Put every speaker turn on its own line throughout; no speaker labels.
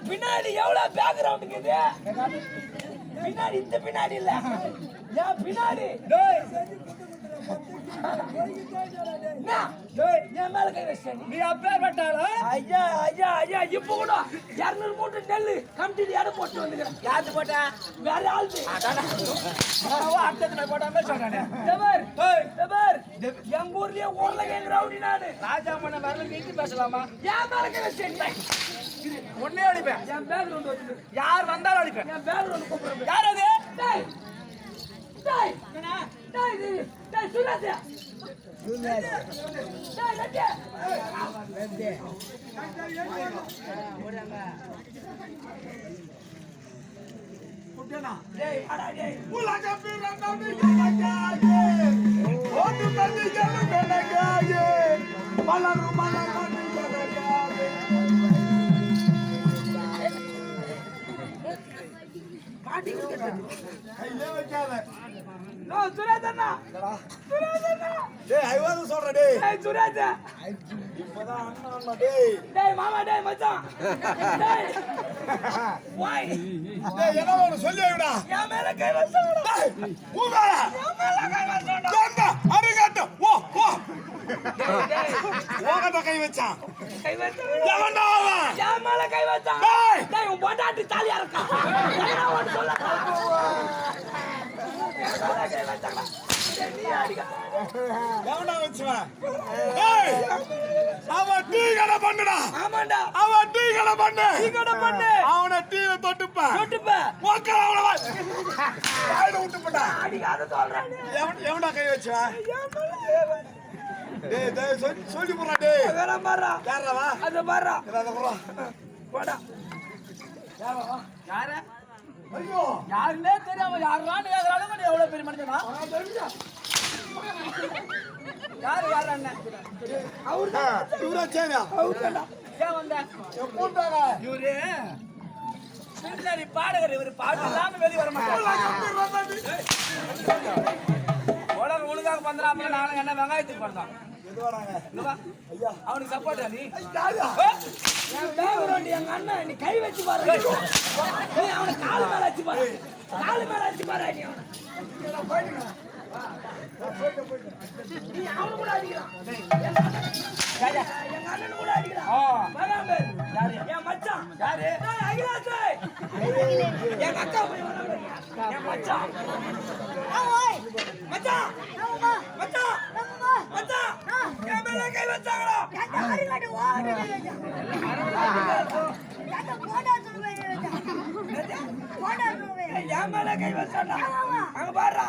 பின்னாடி எவ்வளவு பேக்ரவுண்ட் இருக்குது பின்னாடி இந்த பின்னாடி இல்ல ஏன் பின்னாடி என் மேல கை வச்ச நீ அப்பேற்பட்டாளா ஐயா ஐயா ஐயா இப்ப கூட 200 மூட்டை நெல்லு கமிட்டில எடை போட்டு வந்துக்கிறேன் யாரு போட்டா வேற ஆளு அடுத்தது போட்டாம சொல்றானே எங்க ஊர்லயே ஊர்ல கேக்குறவுடி நானு ராஜா மன்ன வரல நீட்டி பேசலாமா என் மேல கை வச்ச ஒன்னே அடிப்பேன் என் பேக்ரவுண்ட் வச்சு யார் வந்தாலும் அடிப்பேன் என் பேக்ரவுண்ட் கூப்பிடுறேன் யார் அது டேய் டேய் என்ன டேய் டேய் சுரேஷ் சுரேஷ் டேய் லட்சே லட்சே ஓடுங்க குட்டனா டேய் அடா டேய் உலக பிறந்தது எனக்காக ஓடு தண்ணி எனக்காக மலரும் மலரும் எனக்காக
கையிலே வைக்காத.
சுரேஷண்ணா
டேய் ஐவாது சொல்றேன் டேய்.
சுரேஷ்
இப்பதான் அண்ணா டேய்.
டேய் மாமா டேய் மச்சான் டேய் வாய்
டேய் என்ன வேணும் சொல்லி வைடா.
என் மேல கை வச்சாங்கடா.
டேய் ஊடா.
என் மேல கை வச்சாங்கடா.
டேண்டா அரிகாட்ட. ஓ ஓ.
டேய்
ஓகட்ட கை வச்சான்.
கை வச்சாங்க.
எவன்டா அவன்?
என் மேல கை வச்சாங்க.
டேய்
டேய் உன் பொண்டாட்டி தாலியா இருக்கா? என்ன ஒன்னு சொல்ல. கை வச்சாங்கடா. டேய் நீ அடிக்க.
எவன்டா வச்சுவன்? டேய் அவன் டீ கடை பண்ணுடா.
ஆமாண்டா.
அவன் டீ கடை பண்ணு.
டீ கடை பண்ணு.
அவனை டீயை தொட்டுப்ப.
தொட்டுப்ப.
ஓக்கற அவன வா. வாயில விட்டுப்படா.
அடிக்காத சொல்றேன்.
எவன்டா கை வச்சுவன்?
என் மேல கை வச்சாங்க.
டேய் டேய் சொல்லி போறா டேய்.
வேற மாறா.
யாரா வா?
அது மாறா.
அத போறா.
போடா. யாரா வா? யாரா?
ஐயோ
யாருன்னே தெரியாம யாரான்னு கேக்குறாங்க. நீ எவ்வளவு பெரிய மனுஷனா? யாரு யாரு அண்ணன்? அவர்தான்.
இவரா சேனா?
அவர்தான்டா. ஏன் வந்த?
எப்போண்டாங்க?
இவரு பின்னாடி பாடகர். இவரு பாட்டு இல்லாம வெளிய வர மாட்டாரு. உலகம் உனக்காக பண்றாம நானும் என்ன வெங்காயத்துக்கு பண்றான்.
எது வராங்க?
இங்க வா.
ஐயா
அவனுக்கு சப்போர்ட்டா நீ?
யாரா?
என் பேக்ரவுண்ட் எங்க அண்ணன் நீ கை வச்சு பாரு. நீ அவனை கால் மேல வச்சு பாரு. கால் மேல வச்சு பாரு நீ அவனை. நீ அவனு கூட அடிக்கிறான். எங்க அண்ணன் கூட அடிக்கிறான். வராம யாரு? என் மச்சான். யாரு? அகிலாசு. எங்க அக்கா போய் வராம. என் மச்சான். மச்சான். மச்சான். மச்சான். என் மேல கை வச்சாங்கடா. என் மேல கை வச்சாண்டா. அங்க பாருடா.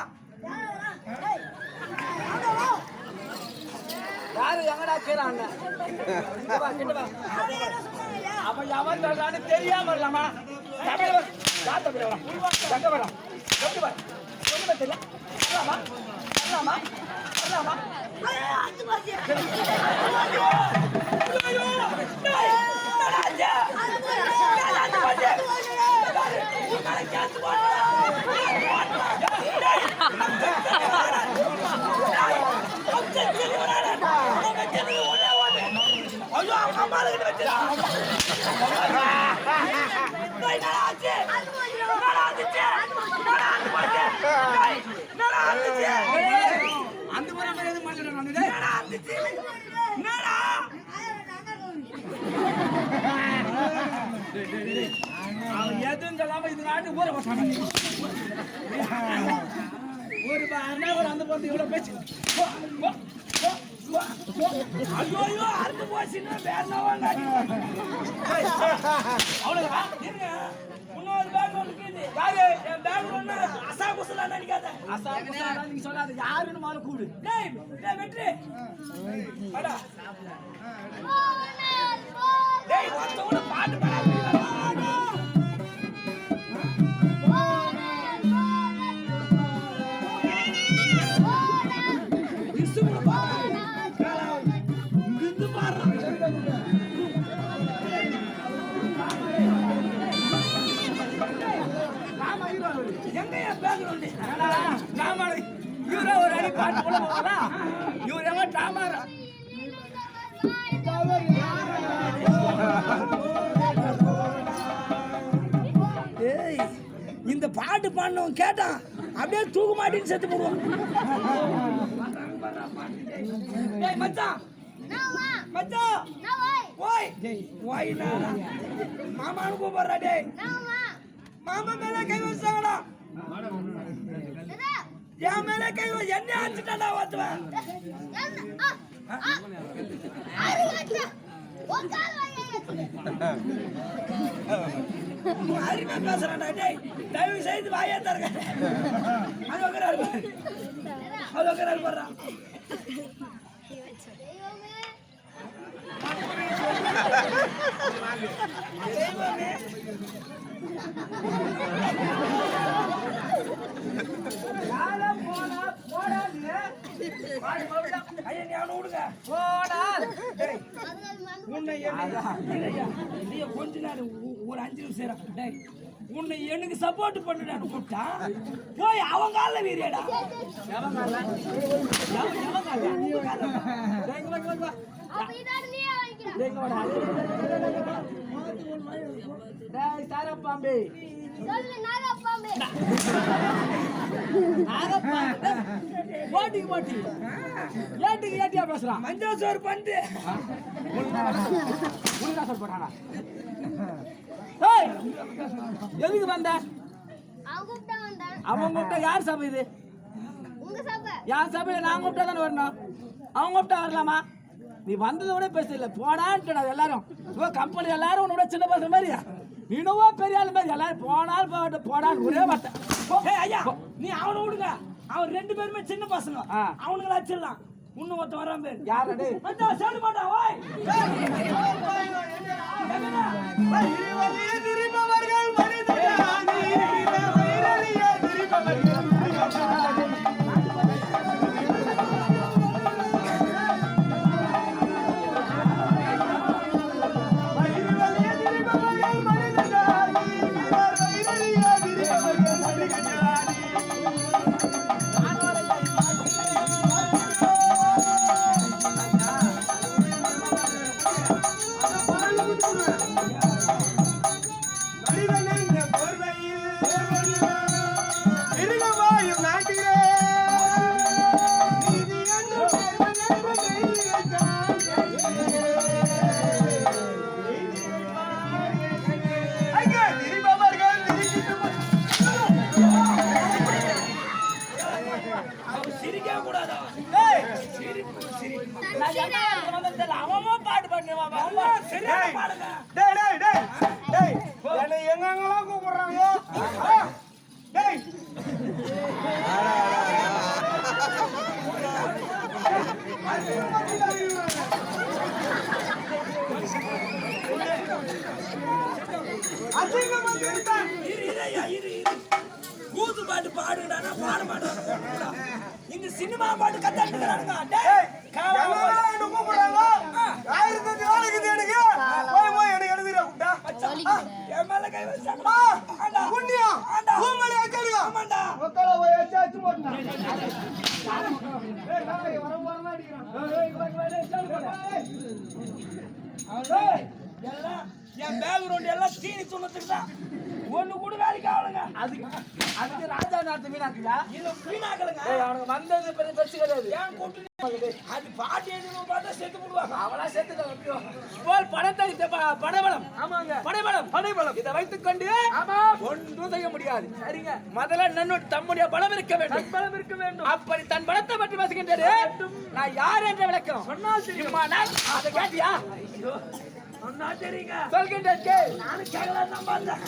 யாரு எங்கடா கேறாங்க? கிட்ட வா கிட்ட வா. அவன் எவன் சொல்றான்னு தெரியாம இல்லமா? தம்பி வா. காத்த போய் வா. தங்க வா. கொண்டு வா. கொண்டு வா தெரியல. வரலாமா? வரலாமா? வரலாமா? ஐயோ அஞ்சு பாசி. ஐயோ. ஐயோ. டேய். நடாஞ்சே. அஞ்சு பாசி. உன்னால கேஸ் போடு. டேய். ஐயோ அம்மா கிட்ட வச்சிரா. டேய் நடாஞ்சே. நடாஞ்சே. நடாஞ்சே. அந்த மாதிரி எது மாட்டறேன் நான். டேய் நடாஞ்சே. நடா. அவன் எதுவும் சொல்லாம இது நாட்டு ஊற வச்சாங்க. ஒரு அண்ணாவர் அந்த பொண்ணு இவ்வளவு பேச்சு. ஐயோ ஐயோ அறுத்து போச்சுன்னா வேற நவாங்க. அவ்வளவுதான் இருங்க. இன்னொரு பேக் ஒன்று யாரு? என் பேக் ஒன்று அசா குசலா நினைக்காத. அசா குசலா நீங்க சொல்லாத. யாருன்னு மாற கூடு. டேய் டேய் வெற்றி வாடா. டேய் ஒருத்தவங்க பாட்டு பாடுறாங்க. இவரே ஒரு அடி பாட்டு போல போவாரா? இவர் எவன் டிராமாரா? ஏய் இந்த பாட்டு பாடினவன் கேட்டான் அப்படியே தூக்கு மாட்டின்னு செத்து போடுவான். டேய் மச்சான். மச்சான். ஓய் ஓய்னா மாமான்னு கூப்பிடுறா. டேய் மாமா மேல கை வச்சாங்கடா. என் மேல கை வச்சு என்ன அடிச்சுட்டாடா ஒருத்தவன். அருமையா பேசுறான்டா. டேய் தயவு செய்து வாயே தரங்க. அது உக்கறாரு பாரு. அது உக்கறாரு பாரு. தெய்வமே யாரா போடா போடாதீங்க. பாடி பாடுடா. ஐயா நீ அவனை விடுங்க. போடா. டேய் உன்னை என்ன இல்லையா? நீ கொஞ்ச நேரம் ஒரு 5 நிமிஷம் இரு. டேய் உன்னை எனக்கு சப்போர்ட் பண்ணுடான்னு கூப்பிட்டா போய் அவன் கால வீரியடா எவன் கால தாரப்பாம்பே ஏட்டுக்கு ஏட்டியா பேசுறான் மஞ்சள் சோறு பண்ணிட்டு போட்டானா எதுக்கு வந்த அவன் கூப்பிட்டா யார் சபை இது யார் சபையில நான் கூப்பிட்டா தானே வரணும் அவங்க கூப்பிட்டா வரலாமா நீ வந்ததை விட பேசல போடான்ட்டு எல்லாரும் கம்பெனி எல்லாரும் உன்னோட சின்ன பசங்க மாதிரியா நீனவோ பெரிய ஆள் மாதிரி எல்லாரும் போனாலும் போடான்னு ஒரே வார்த்தை ஐயா நீ அவனை விடுங்க அவன் 2 பேருமே சின்ன பசங்க அவனுங்களை வச்சிடலாம் இன்னும் ஒருத்த வரான் பேர் யாரு சொல்லு மாட்டான் ஓய் பாட்டு பண்ணுவாங்க எங்கெல்லாம் கூப்பிடுறாங்க கூத்து பாட்டு பாடுங்கடா பாட மாட்டேன் இந்த சினிமா பாட்டு கத்தாண்டுக்கிறானுங்க கூப்பிடுறாங்க 1000 நாளைக்கு தேடுங்க போய் போய் எனக்கு எழுதிடா என் மேல கை வச்சாங்க புண்ணியம் பூமலை அக்கடியா ஆமாண்டா மக்கள போய் அச்சாச்சு போடுனா ஏய் நாளை வர அடிக்குறான் எல்லாம் என் பேக்ரவுண்ட் எல்லாம் தீனி துண்ணத்துக்கு தான் ஒண்ணு கூட வேலைக்கு ஆகலங்க அதுக்கு ராஜா நாட்டு மீனாக்குதா இது மீனாக்கலங்க அவனுக்கு வந்தது பெரிய பிரச்சனை கிடையாது ஏன் கூட்டு அது பாட்டு எதுவும் பார்த்தா செத்து போடுவாங்க அவளா செத்து போல் படத்தை படைபலம் ஆமாங்க படைபலம் இதை வைத்துக் கொண்டு ஆமா ஒன்றும் செய்ய முடியாது சரிங்க முதல்ல நன்னோடு தம்முடைய பலம் இருக்க வேண்டும் அப்படி தன் பலத்தை பற்றி பேசுகின்றது நான் யார் என்ற விளக்கம் சொன்னால் தெரியுமா நான் அதை கேட்டியா சொன்னா தெரியுங்க சொல்கின்றேன் நானும் கேட்கலாம் தான் பார்த்தேன்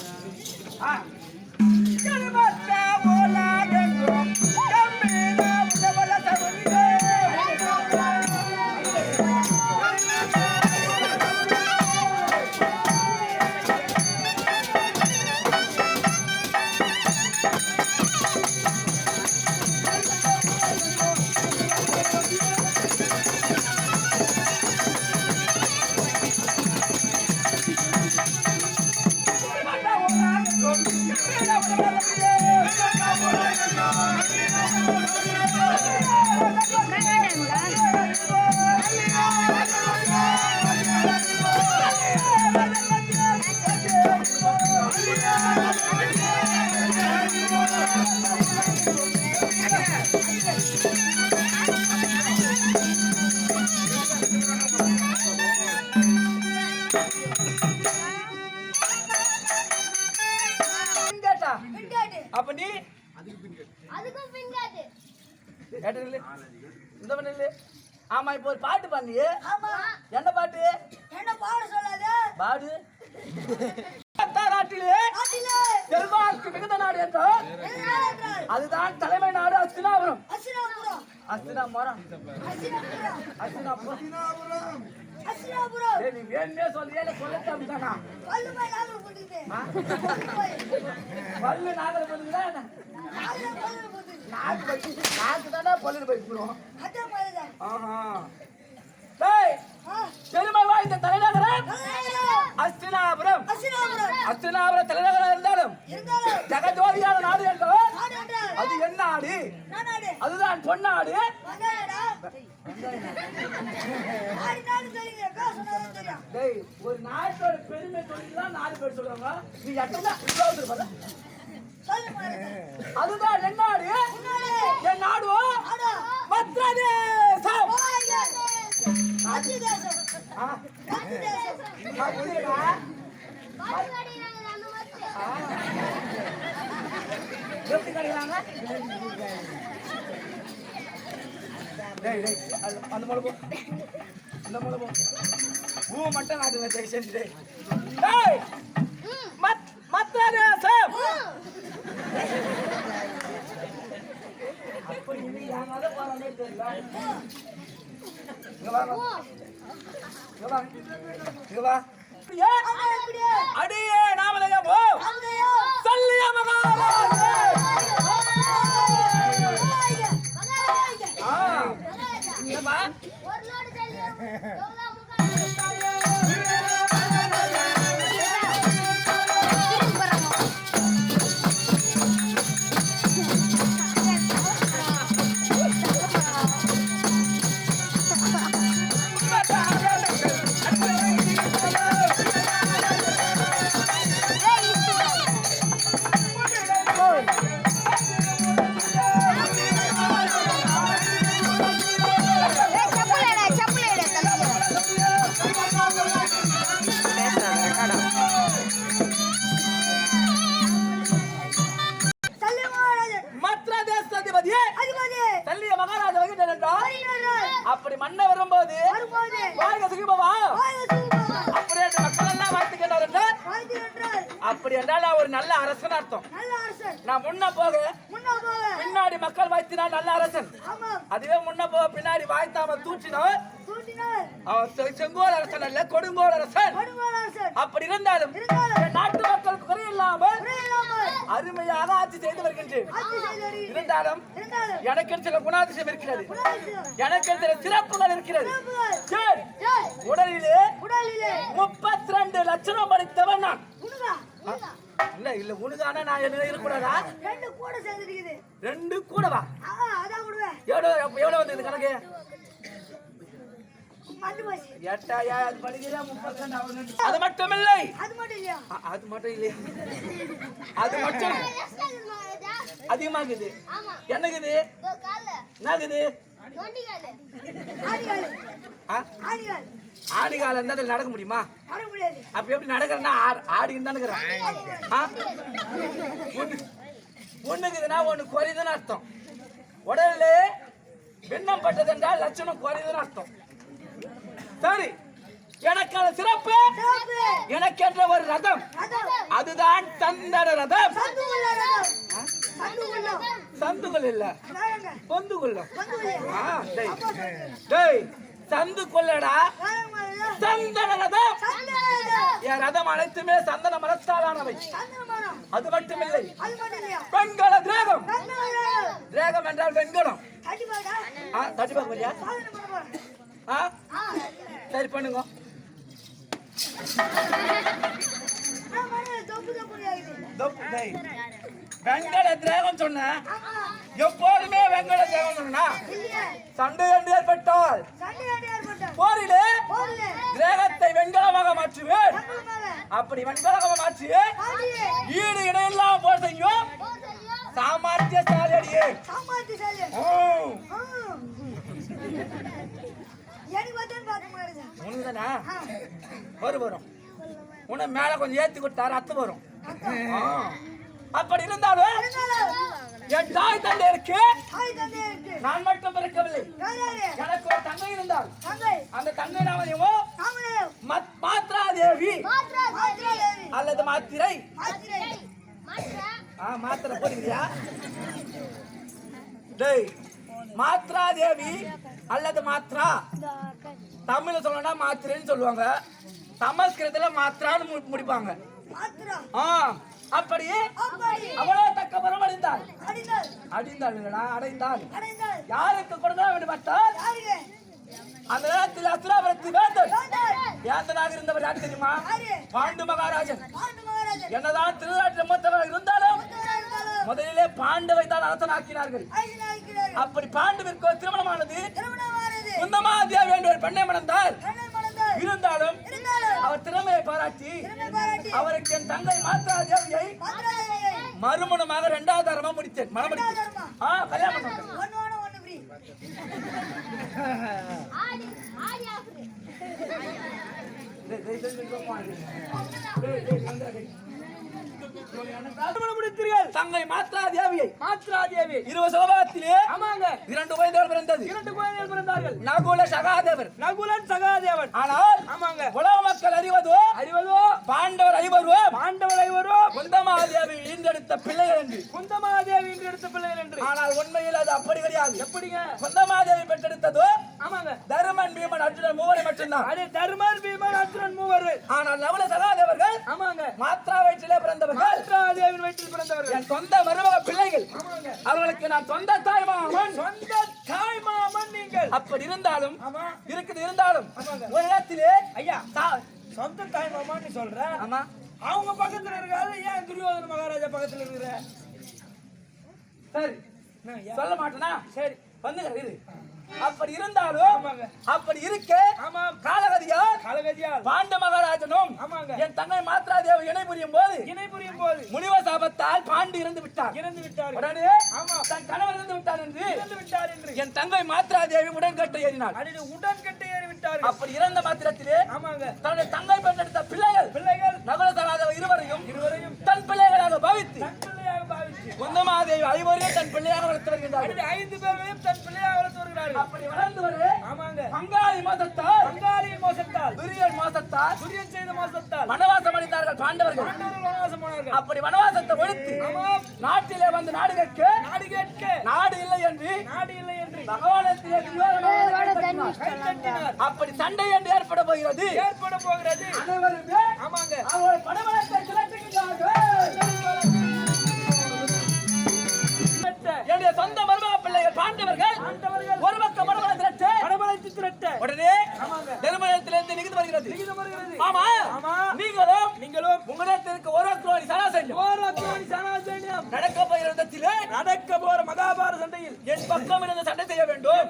அப்ப நீ அதுக்கும் பின்காது கேட்டல இந்த பண்ணல ஆமா இப்போ ஒரு பாட்டு பாடுனியே ஆமா என்ன பாட்டு என்ன பாட சொல்லாத பாடு நாட்டிலே செல்வாக்கு மிகுந்த நாடு என்றால் அதுதான் தலைமை நாடு அஸ்தினாபுரம் நீ வேணே சொல்லியே சொல்லட்டானா பல்லு நாகல் போட்டுக்கிறா நாக்கு தானே பல்லு போயிடுவோம் பெருமை வாய்ந்த தலைநகரம் அஸ்தினாபுரம் தலைநகரம் இருந்தாலும் இருந்தாலும் ஜெகஜோதியான நாடு என்றால் அது என்ன நாடு? அதுதான் பொன்னாடு. டேய், ஒரு நாட்டோட பெருமை சொல்லிதான் 4 பேர் சொல்றாங்க. நீ எட்டதான் அதுதான் என் நாடு. என் நாடு மத்ரதேசம். எப்படி கிடைக்கிறாங்க? அந்த மொழி அந்த மொழி பூ மட்டும் நாட்டு செஞ்சு மத்ரதேசம். அப்படி நீங்க போறாங்க தெரியல. அடியே நாமலையமோ சொல்லிய அப்படி மன்ன வரும்போது வாழ்க சுகிபவா அப்படியே மக்கள் எல்லாம் வாழ்த்து கேட்டார். அப்படி என்றால் ஒரு நல்ல அரசன் அர்த்தம். நான் முன்ன போக பின்னாடி மக்கள் வாழ்த்தினால் நல்ல அரசன். அதுவே முன்ன போக பின்னாடி வாழ்த்தாம தூற்றினவர் அவன் செங்கோல் அரசன் அல்ல, கொடுங்கோல் அரசன். அப்படி இருந்தாலும் நாட்டு மக்களுக்கு குறை இல்லாமல் அருமையாக ஆட்சி செய்து வருகின்றேன். இருந்தாலும் எனக்கு சில குணாதிசயம் இருக்கிறது, எனக்கு சில சிறப்புகள் இருக்கிறது. உடலிலே 32 லட்சணம் படித்தவன் நான். இல்ல இல்ல உனக்கான நான் என்ன இருக்கக்கூடாதா? 2 கூடவா? எவ்வளவு வந்தது கணக்கு? அது மட்டும் இல்லை, அது மட்டும் இல்லையா, அது மட்டும் அதிகமாகுது. என்னக்குது? என்னக்குது? ஆடி காலம் இருந்தா நடக்க முடியுமா? அப்ப எப்படி நடக்கிறேன்னா ஆடின்னு தானே ஒண்ணுக்குதுன்னா ஒண்ணு குறையுதுன்னு அர்த்தம். உடல்ல வெண்ணம் பட்டது என்றால் லட்சணம் குறையுதுன்னு அர்த்தம். சரி, எனக்கான சிறப்பு எனக்கென்ற ஒரு ரதம், அதுதான் சந்தன ரதம். சந்துக்குள் இல்ல, பொந்துக்குள்ள. சந்து கொள்ளடா, சந்தன ரதம். என் ரதம் அனைத்துமே சந்தன மரத்தாலானவை. அது மட்டுமில்லை, வெண்கல திரேகம். திரேகம் என்றால் வெண்கலம். தட்டி பார்க்க சரி பண்ணுங்க. வெங்கட திரேகம் சொன்ன எப்போதுமே வெங்கட திரேகம் சொன்னா சண்டை என்று ஏற்பட்டால் போரிலே திரேகத்தை வெண்கலமாக மாற்றுவேன். அப்படி வெண்கலமாக மாற்றி ஈடு இணையெல்லாம் போர் செய்யும் சாமர்த்தியசாலியே. உனக்குதானா வரும் உன்னை மேல கொஞ்சம் ஏத்தி கொடுத்தாரு அத்து வரும். அப்படி இருந்தாலும் என் தாய் தந்தை இருக்கு, நான் மட்டும் பிறக்கவில்லை. எனக்கு ஒரு தங்கை இருந்தால் அந்த தங்கை நாமதேவோ மாத்ராதேவி அல்லது மாத்திரை. மாத்திரை போடுறியா? டேய், மாத்ராதேவி அல்லது மாத்ரா. தமிழ்ல சொல்லணும்னா மாத்திரைன்னு சொல்லுவாங்க, சமஸ்கிருதத்துல மாத்ரான்னு முடிப்பாங்க. அப்படியே அவ்வளவு தக்க வரம் அடைந்தாள். அடைந்தாள் இல்லடா, அடைந்தாள். யாருக்கு கொடுத்தா விடுபட்டால் அந்த நேரத்தில் அசுராபுரத்து வேந்தன் வேந்தனாக இருந்தவர் யார் தெரியுமா? பாண்டு மகாராஜன். என்னதான் திருநாட்டில் மூத்தவர் இருந்தாலும் முதலிலே பாண்டவை தான் அரசனாக்கினார்கள். அப்படி பாண்டுவிற்கு திருமணமானது. குந்தமாதேவி என்ற ஒரு பெண்ணை மணந்தார். இருந்தாலும் அவர் திறமையை பாராட்டி அவருக்கு என் தங்கை மாத்ராதேவியை மறுமணமாக 2வது தரமா முடித்தேன். கல்யாணம் தங்கை மாத்ராதேவியை 20 சோபாத்திலே 2 குழந்தைகள் பிறந்தார்கள். நகுல சகாதேவன். ஆனால் உலக மக்கள் அறிவதோ பாண்டவர் ஐவரோ குந்தமாதேவி ஈன்றெடுத்த பிள்ளைகள் என்று. ஆனால் உண்மையில் அது அப்படி கிடையாது. எப்படிங்க? குந்தமாதேவி பெற்றெடுத்ததோ தருமன், பீமன், அர்ஜுனன் மூவரை மட்டும்தான். ஆனால் நகுல சகாதேவர்கள் மாத்ரா வயிற்றிலே பிறந்தவர்கள். என் சொந்த மருமக பிள்ளைகள். அவர்களுக்கு நான் சொந்த தாய் மாமன். நீங்கள் அப்படி இருந்தாலும் இருந்தாலும் ஒரு இடத்திலே ஐயா சொந்த தாய் மாமான்னு சொல்ற. ஆமா, அவங்க பக்கத்துல இருக்காது. ஏன் துரியோதன மகாராஜா பக்கத்துல இருக்கிற? சரி, சொல்ல மாட்டேனா? சரி, வந்துங்க. அப்படி இருந்தாலும் அப்படி இருக்க காலகதியால் பாண்ட மகாராஜனும் என் தங்கை மாத்ராதேவி இணை புரியும் போது முனிவ சாபத்தால் பாண்டு இறந்து விட்டார். உடனே தன் கணவர் இறந்து விட்டார் என்று என் தங்கை மாத்ராதேவி உடன்கட்டை ஏறினார். அப்படி இறந்த மாத்திரத்திலே தன்னுடைய தங்கை பெற்றெடுத்த பிள்ளைகள் நகுல சகாதேவி இருவரையும் தன் பிள்ளைகளாக பாவித்து குந்தமாதேவி ஐவரையும் தன் பிள்ளையாக வளர்த்து வருகின்றார்கள். 5 பேரையும் தன் பிள்ளையாக வளர்த்து வருகிறார்கள். அப்படி வளர்ந்து பங்காளி மோசத்தால் துரியன் செய்த மோசத்தால் வனவாசம் அடைந்தார்கள் பாண்டவர்கள். அப்படி வனவாசத்தை ஒழித்து நாட்டிலே வந்து நாடு கேட்க நாடு இல்லை என்று பகவானத்திலே அப்படி சண்டை என்று ஏற்பட போகிறது. அனைவருமே அவர்கள் படபலத்தை திரட்டுகின்றார்கள். என்னுடைய சொந்த மருமக பிள்ளைகள் பாண்டவர்கள் ஒரு பக்கம் படபலத்தை திரட்ட உடனே தர்மத்திலிருந்து நிகிது வருகிறது. ஆமா, நீங்களும் உங்களிடத்திற்கு ஒரு கோடி சனாசைன்யம் நடக்க போற மகாபாரத சண்டையில் என் பக்கம் இருந்து சண்டை செய்ய வேண்டும்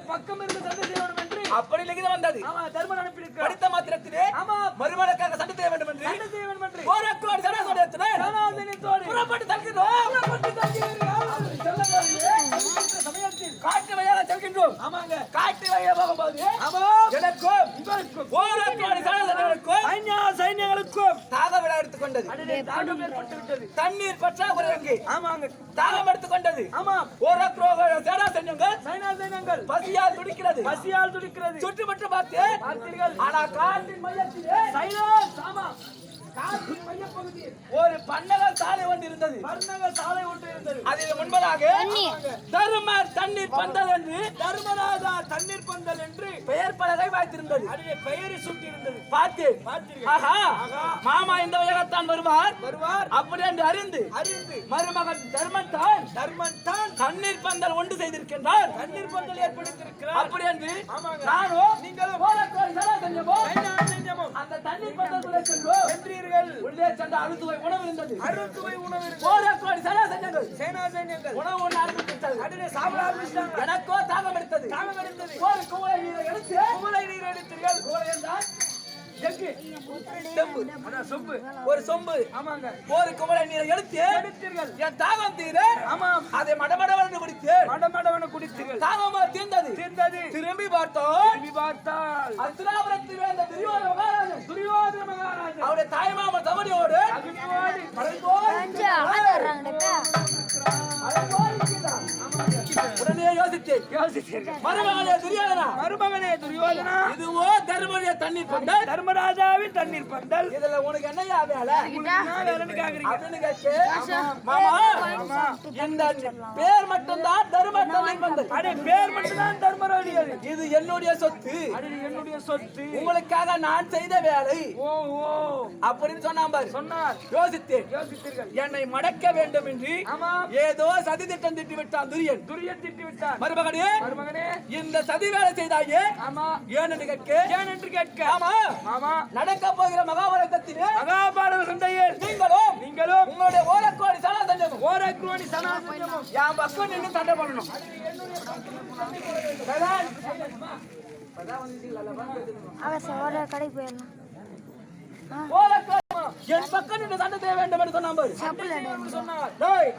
என்று அப்படி லிகிதம் வந்தது. தர்மன் அனுப்பி படித்த மாத்திரத்திலே மறுமணக்காக சண்டை செய்ய வேண்டும் என்று ஒரு கோடி சனாசைன்யத்தோடு புறப்பட்டு காட்டு வழியாக செல்கின்றோம். காட்டு வழியாக போகும்போது சைன்யங்களுக்கும் தாகம் எடுத்துக்கொண்டது. தண்ணீர் பற்றாக்குறை தாகம் எடுத்துக்கொண்டது. சைன்யங்கள் பசியால் துடிக்கிறது. சுற்றுப்பட்டு பார்த்தீர்கள். ஆனால் காட்டின் மையத்திலே ஒரு பன்னக சாலை ஒன்று இருந்தது. அதில் முன்பதாக தர்மர் தண்ணீர் பந்தல் என்று தர்மராஜா தண்ணீர் பந்தல் என்று பெயர் பலகை வைத்திருந்தது. பெயரை சுட்டியிருந்தது. மாமா இந்த வயகத்தான் வருவார் அப்படி என்று அறிந்து மருமகன் தர்மன் தான் தண்ணீர் பந்தல் ஒன்று செய்திருக்கின்றார். தண்ணீர் பந்தல் ஏற்படுத்தியிருக்கிறார். அப்படி என்று நானும் நீங்களும் அந்த தண்ணீர் பந்தல் சென்றோம். உள்ளே சென்ற அறுத்துவை உணவு இருந்தது. உணவு ஒன்று ஆரம்பித்தது. சாப்பிட ஆரம்பித்தாங்க. எனக்கோ தாகம் எடுத்தது. ஒரு குவளை நீரை எடுத்தீர்கள். குவளை என்றால் ஒரு சொம்பு. ஒரு குவளை நீரை எடுத்தீர்கள். என் தாகம் தீர அதை மடமடவென்று குடித்தீர்கள். தாகமா தீர்ந்தது. திரும்பி பார்த்தால் அசுராபுரத்தில் இருந்த துரியோதன மகாராஜன் அவருடைய தாய்மாம தவணியோடு உடனே யோசித்தேன். மருமகனே துரியோதனா, இதுவோ தர்மனுடைய தண்ணீர் பந்தல், தர்மராஜாவின் தண்ணீர் பந்தல். இதுல உனக்கு என்னையா வேலை? இந்த பேர் மட்டும்தான் தர்ம தண்ணீர் பந்தல். பேர் மட்டும்தான் தர்மராஜியது. இது என்னுடைய சொத்து. உங்களுக்காக நான் செய்த வேலை அப்படின்னு சொன்னார். யோசித்தேன். என்னை மடக்க வேண்டும் என்று ஏதோ சதி திட்டம் திட்டி விட்டான் துரியன். விட்டு விட்டான்.
மருமகனே
மருமகனே,
இந்த சதி வேலை செய்தாயே
ஆமா,
ஏன் என்று கேட்க
ஏன் என்று கேட்க.
ஆமா
ஆமா,
நடக்க போகிற மகாபாரதத்திலே
மகாபாரத சண்டையில்
நீங்களும் உங்களுடைய ஓரக்கோடி சனா சஞ்சமும்
ஓரக்ரோணி சனாதனமும்
என் பக்கம் நின்று சண்டை பண்ணணும்.
அவன் சோட கடைக்கு போயிடலாம்.
ஓரக்கோடி என் பக்கம் நின்று சண்டை செய்ய வேண்டும் என்று சொன்னான் பாரு.
சொன்னார்.
டேய்,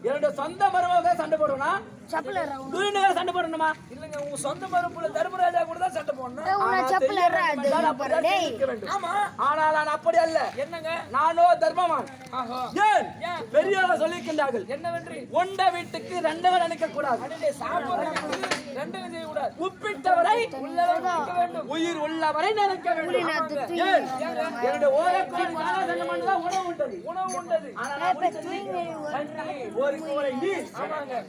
என்னுடைய சொந்த மருமக சண்டை போடுவனா
செப்பல்
துரிநகர சண்டை போடணுமா?
இல்லங்க, உங்க சொந்த மறுப்புல தர்மராஜா கூட தான் சண்டை போடணும்.
செப்பல்
ஆமா,
ஆனால் நான் அப்படி அல்ல.
என்னங்க?
நானோ தர்மமான்.
ஆஹா,
ஏன் பெரியவர்கள் சொல்லியிருக்கின்றார்கள்,
என்னவென்று?
உண்ட வீட்டுக்கு ரெண்டவர் அணைக்க கூடாது,
அடடே, சாப்பிடுறதுக்கு ரெண்டும் செய்ய கூடாது.
உப்பிட்டவரை
இருக்க வேண்டும்.
உயிர் உள்ளவரை நினைக்க வேண்டும். ஏன் என்னுடைய ஓரக்கோடி சனாதனம் தான் உணவு உண்டது.
உணவு உண்டது.
ஆனால் நான் குடித்தது தண்ணி. ஒரு குவளை நீர்.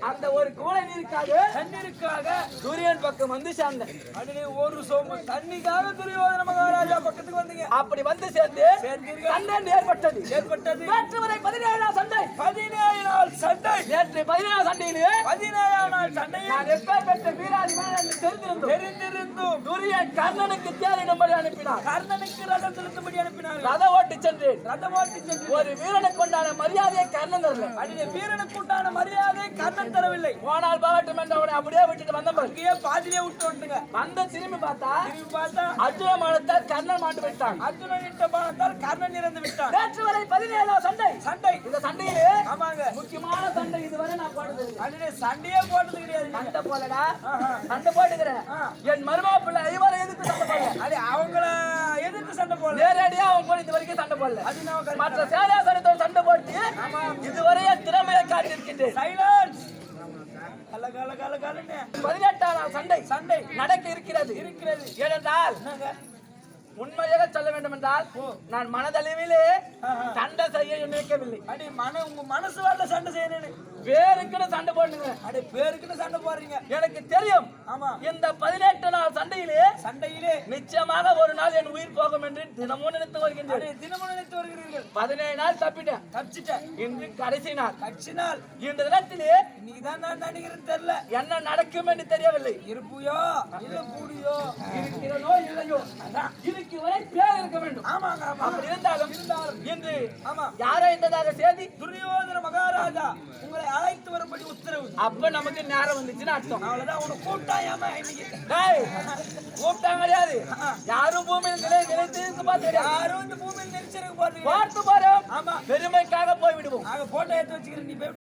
அந்த ஒரு குவளை நீருக்காக
தண்ணீருக்காக
சூரியன் பக்கம் வந்து சேர்ந்தேன்.
அடடே, ஒரு சொம்பு தண்ணிக்காக துரியோதன மகாராஜா பக்கத்துக்கு வந்தீங்க.
அப்படி வந்து சேர்ந்து
சேர்ந்தீர்கள்.
சண்டை ஏற்பட்டது. நேற்று வரை 17 சண்டை.
17 நாள் சண்டை.
நேற்று 17 சண்டையிலே
17 நாள் சண்டையில்
நான் எப்பேற்பட்ட வீராதிமான் என்று
தெரிந்திருந்தும்
துரியன் கர்ணனுக்கு தேரிடும்படி அனுப்பினார்.
கர்ணனுக்கு ரதம் செலுத்தும்படி அனுப்பினார்.
ரத ஓட்டி சென்றேன்.
ரதம் ஓட்டி சென்று
ஒரு வீரனுக்கு உண்டான மரியாதையை கர்ணன் தரல.
அடடே, வீரனுக்கு உண்டான மரியாதை கர்ணன் தரவில்லை.
போனால் பாகட்டும் என்று அவனை அப்படியே விட்டுட்டு வந்த பாரு.
அங்கேயே பாதியிலே விட்டு வந்துங்க.
வந்து திரும்பி பார்த்தா
திரும்பி பார்த்தா
அர்ஜுன மானத்தால் கர்ணன் மாண்டு விட்டான்.
அர்ஜுனன் இட்ட பாணத்தால் கர்ணன் இறந்து விட்டான்.
நேற்று வரை 17 சண்டை.
சண்டை.
இந்த சண்டையிலே
ஆமாங்க,
முக்கியமான சண்டை இதுவரை நான் போட்டது.
அடடே, சண்டையே போட்டது கிடையாது.
சண்டை போலடா, சண்டை போட்டுக்கிறேன். என் மருமக பிள்ளை ஐவரை எதிர்த்து சண்டை போடல.
அடே, அவங்கள எதிர்த்து சண்டை போடல.
நேரடியா அவங்க கூட இது வரைக்கும் சண்டை போடல.
அது நான் correct.
மற்ற சேனாசனத்தோடு சண்டை போட்டு இதுவரை என் திறமையை காட்டியிருக்கின்றேன்.
சைலன்ஸ். கல கல கல கலன்னு
18ஆம் சண்டை
சண்டை
நடக்க இருக்கிறது. ஏனென்றால்
என்னங்க?
உண்மையாக சொல்ல வேண்டும் என்றால் நான் மனதளவிலே சண்டை செய்ய நினைக்கவில்லை.
அடே, உங்க மனசு வரல சண்டை செய்யணும்னு.
பேருக்குன்னு சண்டை போடுங்க.
அடே, பேருக்குன்னு சண்டை போடுறீங்க.
எனக்கு தெரியும்.
ஆமா,
இந்த 18 நாள் சண்டையிலே
சண்டையிலே
நிச்சயமாக ஒரு நாள் என் உயிர் போகும் என்று தினமும் நினைத்து வருகின்றேன்.
அடே, தினமும் நினைத்து வருகிறீர்கள்.
17 நாள் தப்பிட்டேன்.
தப்பிச்சிட்டேன்.
இன்று கடைசி நாள்.
கட்சி நாள்.
இந்த தினத்திலே
இன்னைக்கு தான் நான் நினைக்கிறேன்னு தெரியல.
என்ன நடக்கும் என்று தெரியவில்லை.
இருப்புயோ இல்ல கூடியோ
இருக்கிறதோ இல்லையோ இருக்கு வரை பேர் இருக்க வேண்டும்.
ஆமாங்க, ஆமா.
அப்படி இருந்தாலும் இன்று
ஆமா,
யாரோ இருந்ததாக செய்தி
துரியோதன மகாராஜா உங்களை அழைத்து வரும்படி உத்தரவு.
அப்ப நமக்கு நேரம் வந்துச்சுன்னு அர்த்தம்.
அவ்வளவுதான், உனக்கு கூட்டாயாம இன்னைக்கு
டேய், கூப்பிட்டாங்க கிடையாது. யாரும் பூமியில் நிலைத்து பார்த்து
யாரும் இந்த பூமியில் நெரிச்சிருக்கு போறீங்க.
பார்த்து பாரு.
ஆமா,
பெருமைக்காக போய் விடுவோம்.
நாங்க போட்டோ எடுத்து வச்சுக்கிறேன். நீ போய்